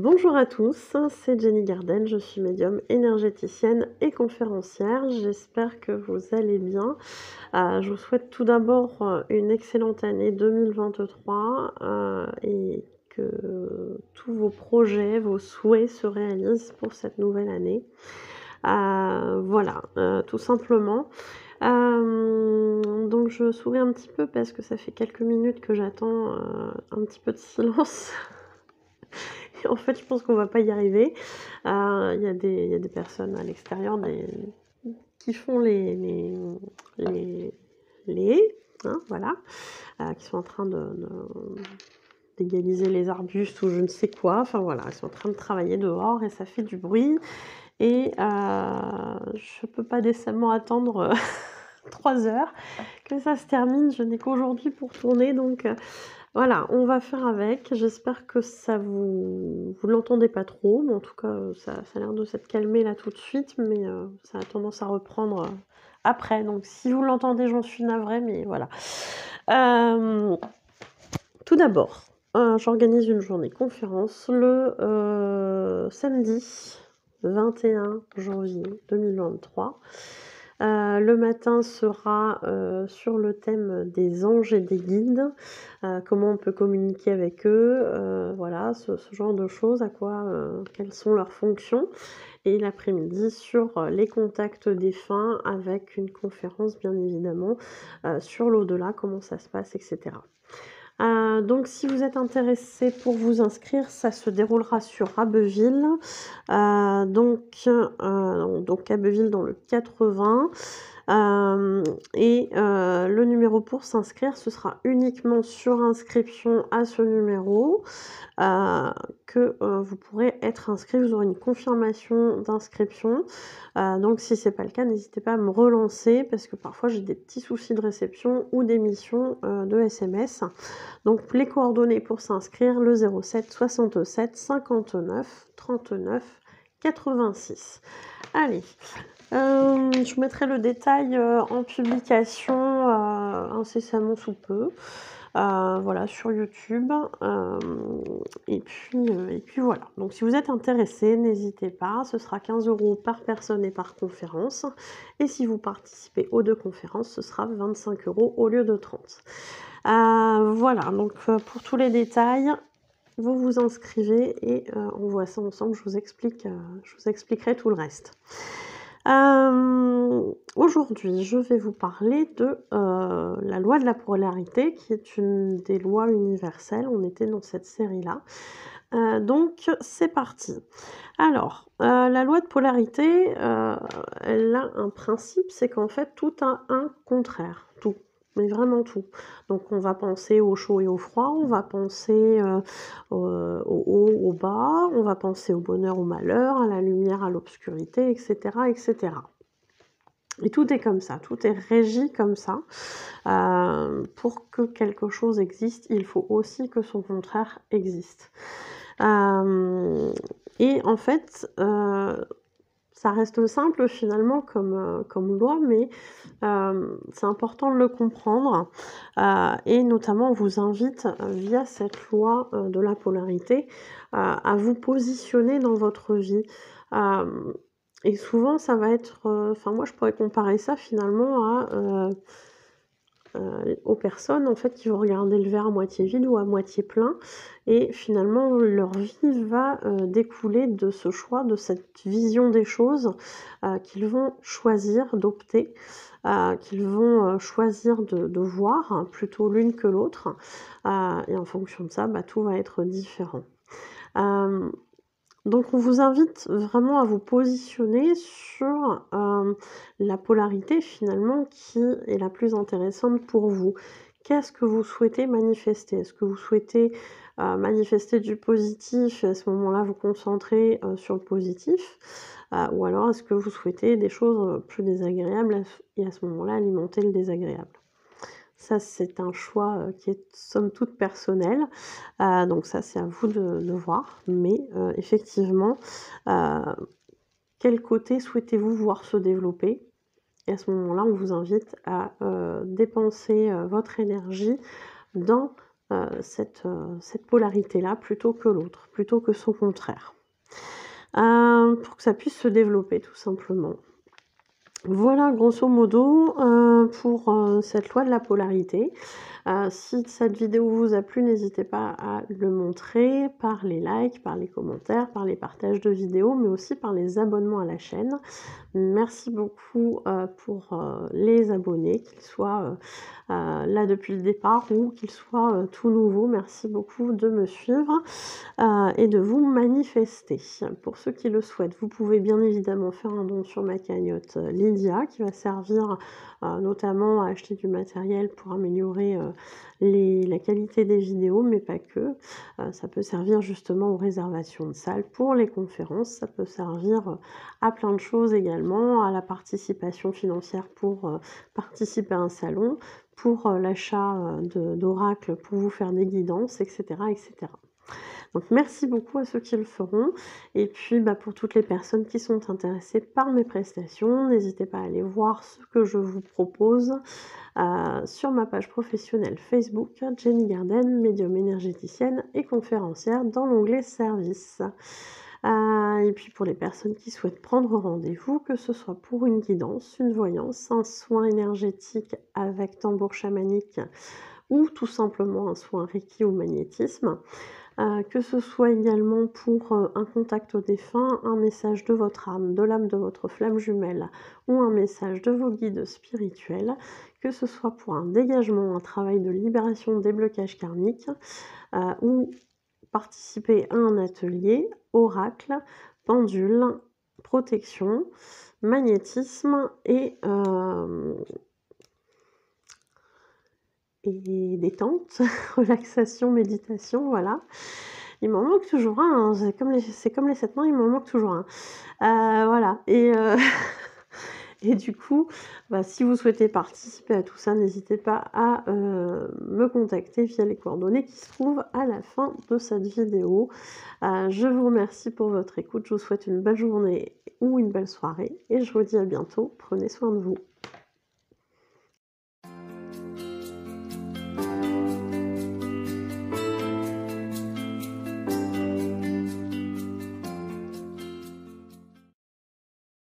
Bonjour à tous, c'est Jenny Garden, je suis médium énergéticienne et conférencière. J'espère que vous allez bien. Je vous souhaite tout d'abord une excellente année 2023 et que tous vos projets, vos souhaits se réalisent pour cette nouvelle année. Voilà, tout simplement. Donc je souris un petit peu parce que ça fait quelques minutes que j'attends un petit peu de silence. Et en fait, je pense qu'on va pas y arriver. Il y a des personnes à l'extérieur qui font les haies, hein, voilà, qui sont en train d'égaliser les arbustes ou je ne sais quoi. Enfin voilà, ils sont en train de travailler dehors et ça fait du bruit. Et je peux pas décemment attendre 3 heures que ça se termine. Je n'ai qu'aujourd'hui pour tourner, donc voilà, on va faire avec. J'espère que ça vous l'entendez pas trop, mais en tout cas, ça a l'air de s'être calmé là tout de suite, mais ça a tendance à reprendre, après. Donc si vous l'entendez, j'en suis navrée, mais voilà. Tout d'abord, j'organise une journée conférence le samedi 21 janvier 2023. Le matin sera sur le thème des anges et des guides, comment on peut communiquer avec eux, voilà, ce genre de choses, quelles sont leurs fonctions. Et l'après-midi sur les contacts défunts avec une conférence bien évidemment sur l'au-delà, comment ça se passe, etc. Donc si vous êtes intéressé pour vous inscrire, ça se déroulera sur Abbeville, donc Abbeville dans le 80. Le numéro pour s'inscrire, ce sera uniquement sur inscription à ce numéro que vous pourrez être inscrit. Vous aurez une confirmation d'inscription. Donc si c'est pas le cas, n'hésitez pas à me relancer parce que parfois j'ai des petits soucis de réception ou d'émission de SMS. Donc les coordonnées pour s'inscrire, le 07 67 59 39 86. Allez, je vous mettrai le détail en publication incessamment sous peu. Voilà, sur YouTube. Et puis voilà. Donc si vous êtes intéressé, n'hésitez pas. Ce sera 15 € par personne et par conférence. Et si vous participez aux 2 conférences, ce sera 25 € au lieu de 30. Voilà, donc pour tous les détails, vous vous inscrivez et on voit ça ensemble. Je vous expliquerai tout le reste. Aujourd'hui, je vais vous parler de la loi de la polarité, qui est une des lois universelles. On était dans cette série-là. Donc, c'est parti. Alors, la loi de polarité, elle a un principe, c'est qu'en fait, tout a un contraire. Tout. Mais vraiment tout. Donc on va penser au chaud et au froid, on va penser au haut, au bas, on va penser au bonheur, au malheur, à la lumière, à l'obscurité, etc., etc. Et tout est comme ça, tout est régi comme ça. Pour que quelque chose existe, il faut aussi que son contraire existe. Et en fait, ça reste simple finalement comme loi, mais c'est important de le comprendre. Et notamment, on vous invite, via cette loi de la polarité, à vous positionner dans votre vie. Et souvent, ça va être... Enfin, moi, je pourrais comparer ça finalement aux personnes en fait qui vont regarder le verre à moitié vide ou à moitié plein, et finalement leur vie va découler de ce choix, de cette vision des choses qu'ils vont choisir d'opter, qu'ils vont choisir de voir, hein, plutôt l'une que l'autre, et en fonction de ça, tout va être différent. Donc on vous invite vraiment à vous positionner sur la polarité finalement qui est la plus intéressante pour vous. Qu'est-ce que vous souhaitez manifester? Est-ce que vous souhaitez manifester du positif et à ce moment-là vous concentrer sur le positif? Ou alors est-ce que vous souhaitez des choses plus désagréables et à ce moment-là alimenter le désagréable? Ça, c'est un choix qui est somme toute personnel. Donc ça, c'est à vous de voir. Mais effectivement, quel côté souhaitez-vous voir se développer? Et à ce moment-là, on vous invite à dépenser votre énergie dans cette polarité-là plutôt que l'autre, plutôt que son contraire. Pour que ça puisse se développer tout simplement. Voilà grosso modo, pour, cette loi de la polarité. Si cette vidéo vous a plu, n'hésitez pas à le montrer par les likes, par les commentaires, par les partages de vidéos, mais aussi par les abonnements à la chaîne. Merci beaucoup, pour, les abonnés, qu'ils soient, là depuis le départ ou qu'ils soient, tout nouveaux. Merci beaucoup de me suivre, et de vous manifester. Pour ceux qui le souhaitent, vous pouvez bien évidemment faire un don sur ma cagnotte, Lydia, qui va servir, notamment à acheter du matériel pour améliorer, la qualité des vidéos, mais pas que. Ça peut servir justement aux réservations de salles pour les conférences, ça peut servir, à plein de choses également, à la participation financière pour, participer à un salon, pour, l'achat, d'oracles pour vous faire des guidances, et cetera, et cetera. Donc merci beaucoup à ceux qui le feront et puis, bah, pour toutes les personnes qui sont intéressées par mes prestations, n'hésitez pas à aller voir ce que je vous propose, sur ma page professionnelle Facebook, Jenny Garden, médium énergéticienne et conférencière dans l'onglet services. Et puis pour les personnes qui souhaitent prendre rendez-vous, que ce soit pour une guidance, une voyance, un soin énergétique avec tambour chamanique ou tout simplement un soin Reiki ou magnétisme, que ce soit également pour, un contact au défunt, un message de votre âme, de l'âme de votre flamme jumelle ou un message de vos guides spirituels, que ce soit pour un dégagement, un travail de libération des blocages karmiques, ou participer à un atelier, oracle, pendule, protection, magnétisme et détente, relaxation, méditation, voilà. Il m'en manque toujours un, hein, c'est comme les 7 mains, il m'en manque toujours un. Voilà et du coup, bah, si vous souhaitez participer à tout ça, n'hésitez pas à, me contacter via les coordonnées qui se trouvent à la fin de cette vidéo. Je vous remercie pour votre écoute, je vous souhaite une belle journée ou une belle soirée et je vous dis à bientôt. Prenez soin de vous.